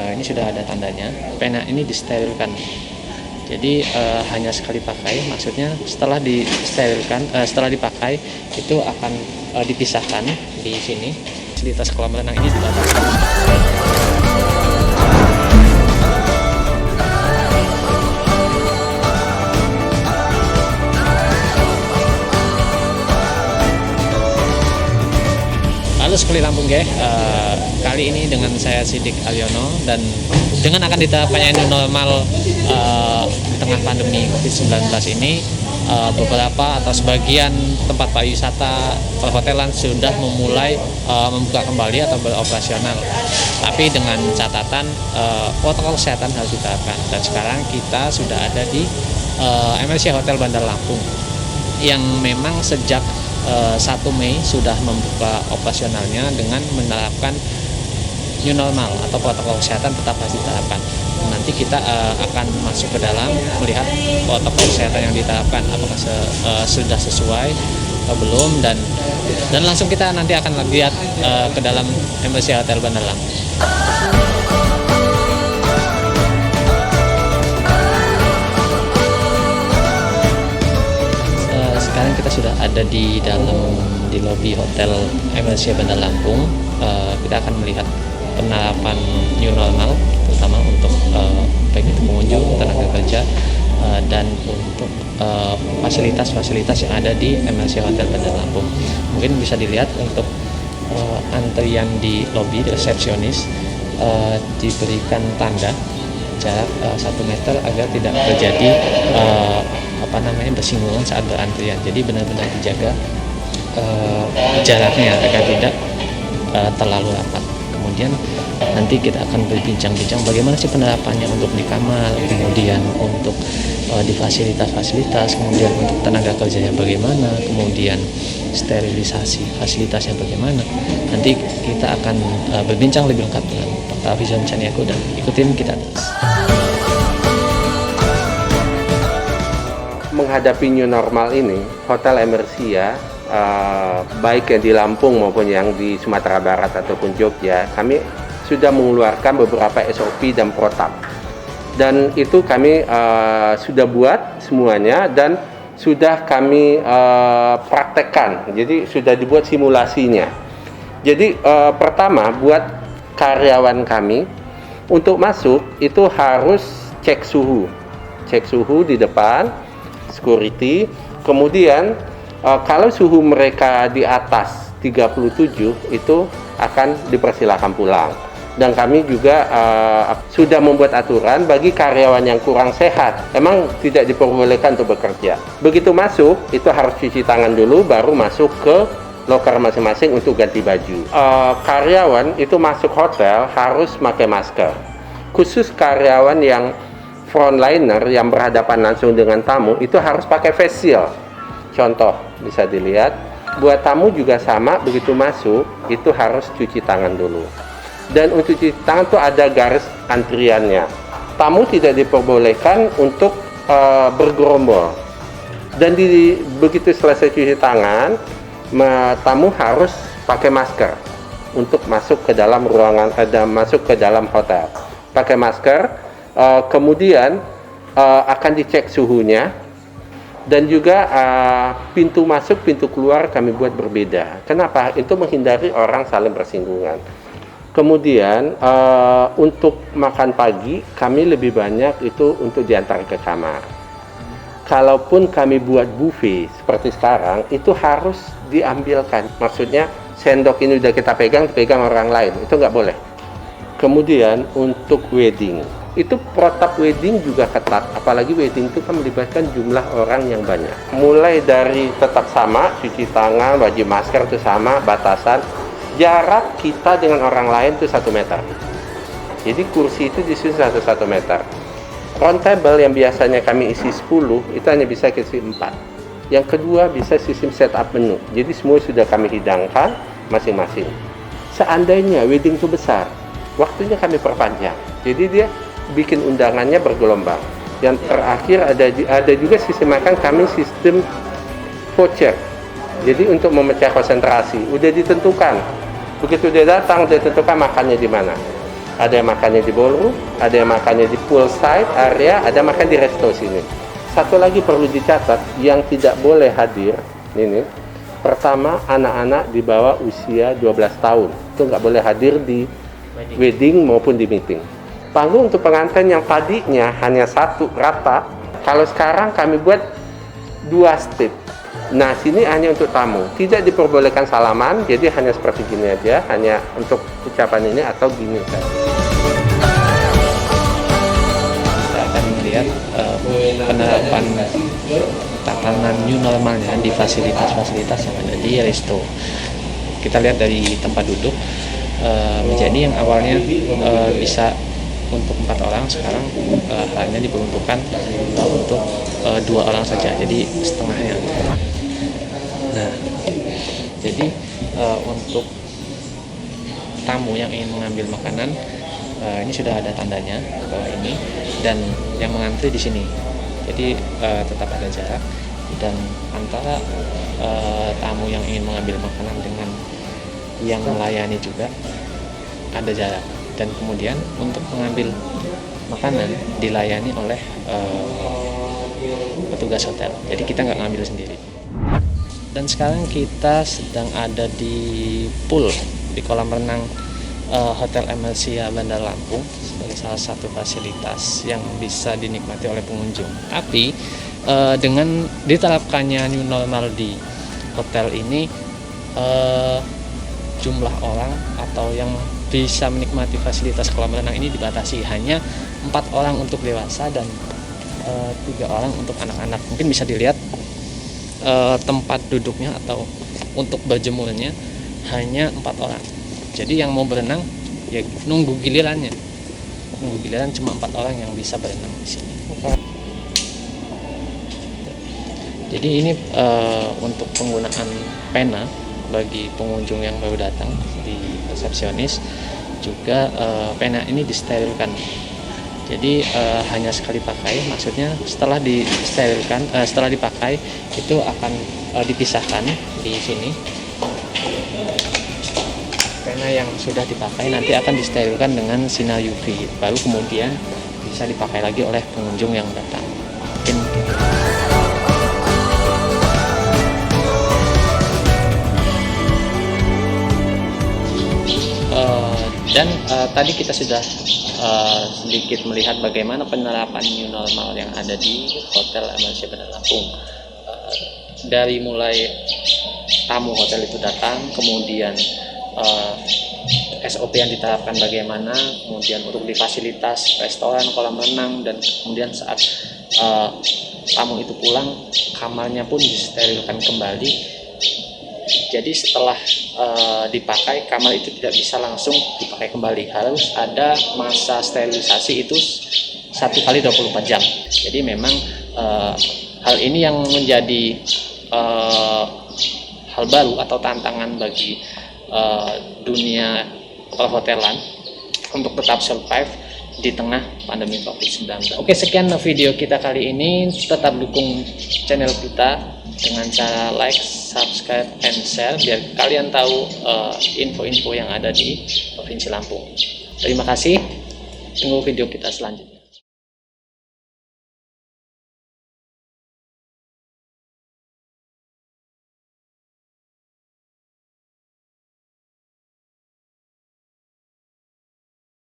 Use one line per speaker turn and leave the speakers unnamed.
Ini sudah ada tandanya. Pena ini disterilkan. Jadi hanya sekali pakai, maksudnya setelah disterilkan, setelah dipakai itu akan dipisahkan di sini. Fasilitas kolam renang ini sudah ada. Halo Sekuli Lampung kali ini dengan saya Sidik Aliono, dan dengan akan diterapkannya new normal di tengah pandemi COVID-19 ini, beberapa atau sebagian tempat pariwisata perhotelan sudah memulai membuka kembali atau beroperasional, tapi dengan catatan protokol kesehatan harus diterapkan. Dan sekarang kita sudah ada di MRC Hotel Bandar Lampung yang memang sejak 1 Mei sudah membuka operasionalnya dengan menerapkan new normal atau protokol kesehatan tetap harus diterapkan. Nanti kita akan masuk ke dalam melihat protokol kesehatan yang diterapkan apakah sudah sesuai atau belum, dan langsung kita nanti akan lihat ke dalam Embassy Hotel Bandar Lampung. Sekarang kita sudah ada di lobi Hotel Embassy Bandar Lampung. Kita akan melihat penerapan new normal, terutama untuk baik itu pengunjung, tenaga kerja, dan untuk fasilitas-fasilitas yang ada di MRC Hotel Bandar Lampung. Mungkin bisa dilihat untuk antrian di lobi, resepsionis diberikan tanda jarak 1 meter agar tidak terjadi bersinggungan saat berantrian. Jadi benar-benar dijaga jaraknya agar tidak terlalu rapat. Kemudian nanti kita akan berbincang-bincang bagaimana sih penerapannya untuk di kamar, kemudian untuk di fasilitas-fasilitas, kemudian untuk tenaga kerjanya bagaimana, kemudian sterilisasi fasilitasnya bagaimana. Nanti kita akan berbincang lebih lengkap dengan Pak Afizon Caniago, dan ikutin kita terus.
Menghadapi new normal ini, Hotel MRC baik yang di Lampung maupun yang di Sumatera Barat ataupun Jogja, kami sudah mengeluarkan beberapa SOP dan protap. Dan itu kami sudah buat semuanya dan sudah kami praktekkan. Jadi sudah dibuat simulasinya. Jadi pertama, buat karyawan kami untuk masuk itu harus cek suhu di depan security. Kemudian kalau suhu mereka di atas 37 itu akan dipersilakan pulang. Dan kami juga sudah membuat aturan bagi karyawan yang kurang sehat, emang tidak diperbolehkan untuk bekerja. Begitu masuk itu harus cuci tangan dulu, baru masuk ke loker masing-masing untuk ganti baju. Karyawan itu masuk hotel harus pakai masker, khusus karyawan yang frontliner yang berhadapan langsung dengan tamu itu harus pakai face shield. Contoh bisa dilihat, buat tamu juga sama, begitu masuk itu harus cuci tangan dulu. Dan untuk cuci tangan itu ada garis antriannya. Tamu tidak diperbolehkan untuk bergerombol. Dan begitu selesai cuci tangan, tamu harus pakai masker untuk masuk ke dalam ruangan, masuk ke dalam hotel. Pakai masker. Kemudian akan dicek suhunya, dan juga pintu masuk, pintu keluar kami buat berbeda. Kenapa? Itu menghindari orang saling bersinggungan. Kemudian untuk makan pagi kami lebih banyak itu untuk diantar ke kamar. Kalaupun kami buat buffet seperti sekarang, itu harus diambilkan. Maksudnya sendok ini udah kita pegang orang lain, itu nggak boleh. Kemudian untuk wedding, itu protap wedding juga ketat, apalagi wedding itu kan melibatkan jumlah orang yang banyak. Mulai dari tetap sama, cuci tangan, wajib masker itu sama, batasan jarak kita dengan orang lain itu 1 meter. Jadi kursi itu disusun 1 meter. Round table yang biasanya kami isi 10, itu hanya bisa isi 4. Yang kedua bisa sistem setup menu, jadi semua sudah kami hidangkan masing-masing. Seandainya wedding itu besar, waktunya kami perpanjang, jadi dia bikin undangannya bergelombang. Yang terakhir ada juga sistem makan kami sistem voucher. Jadi untuk memecah konsentrasi, udah ditentukan. Begitu dia datang, dia tentukan makannya di mana. Ada yang makannya di ballroom, ada yang makannya di poolside area, ada makan di resto sini. Satu lagi perlu dicatat, yang tidak boleh hadir, ini, pertama anak-anak di bawah usia 12 tahun. Itu nggak boleh hadir di wedding maupun di meeting. Panggung untuk pengantin yang tadinya hanya satu rata, kalau sekarang kami buat 2 step. Nah, sini hanya untuk tamu, tidak diperbolehkan salaman, jadi hanya seperti gini aja, hanya untuk ucapan ini atau gini kan.
Kita akan melihat penerapan tatanan new normalnya di fasilitas-fasilitas yang ada di resto. Kita lihat dari tempat duduk, menjadi yang awalnya bisa untuk 4 orang, sekarang hanya diperuntukkan untuk 2 orang saja, jadi setengahnya. Nah, jadi untuk tamu yang ingin mengambil makanan, ini sudah ada tandanya bahwa ini, dan yang mengantri di sini. Jadi tetap ada jarak, dan antara tamu yang ingin mengambil makanan dengan yang melayani juga ada jarak. Dan kemudian untuk mengambil makanan dilayani oleh petugas hotel. Jadi kita nggak ngambil sendiri. Dan sekarang kita sedang ada di pool, di kolam renang Hotel Emersia Bandar Lampung, sebagai salah satu fasilitas yang bisa dinikmati oleh pengunjung. Tapi dengan diterapkannya new normal di hotel ini, jumlah orang atau yang bisa menikmati fasilitas kolam renang ini dibatasi, hanya 4 orang untuk dewasa dan 3 orang untuk anak-anak. Mungkin bisa dilihat tempat duduknya atau untuk berjemurnya hanya 4 orang. Jadi yang mau berenang ya nunggu gilirannya. Nunggu giliran, cuma 4 orang yang bisa berenang di sini. Jadi ini untuk penggunaan pena bagi pengunjung yang baru datang di resepsionis, juga pena ini disterilkan. Jadi hanya sekali pakai, maksudnya setelah disterilkan, setelah dipakai itu akan dipisahkan di sini. Pena yang sudah dipakai nanti akan disterilkan dengan sinar UV, baru kemudian bisa dipakai lagi oleh pengunjung yang datang. Mungkin dan tadi kita sudah sedikit melihat bagaimana penerapan new normal yang ada di Hotel Emersia Bandar Lampung. Dari mulai tamu hotel itu datang, kemudian SOP yang diterapkan bagaimana, kemudian untuk di fasilitas restoran, kolam renang, dan kemudian saat tamu itu pulang, kamarnya pun disterilkan kembali. Jadi setelah dipakai, kamar itu tidak bisa langsung dipakai kembali, harus ada masa sterilisasi itu 1 kali 24 jam. Jadi memang hal ini yang menjadi hal baru atau tantangan bagi dunia perhotelan untuk tetap survive di tengah pandemi COVID-19. Oke, sekian video kita kali ini. Tetap dukung channel kita dengan cara like, subscribe, and share biar kalian tahu info-info yang ada di Provinsi Lampung. Terima kasih. Tunggu video kita selanjutnya.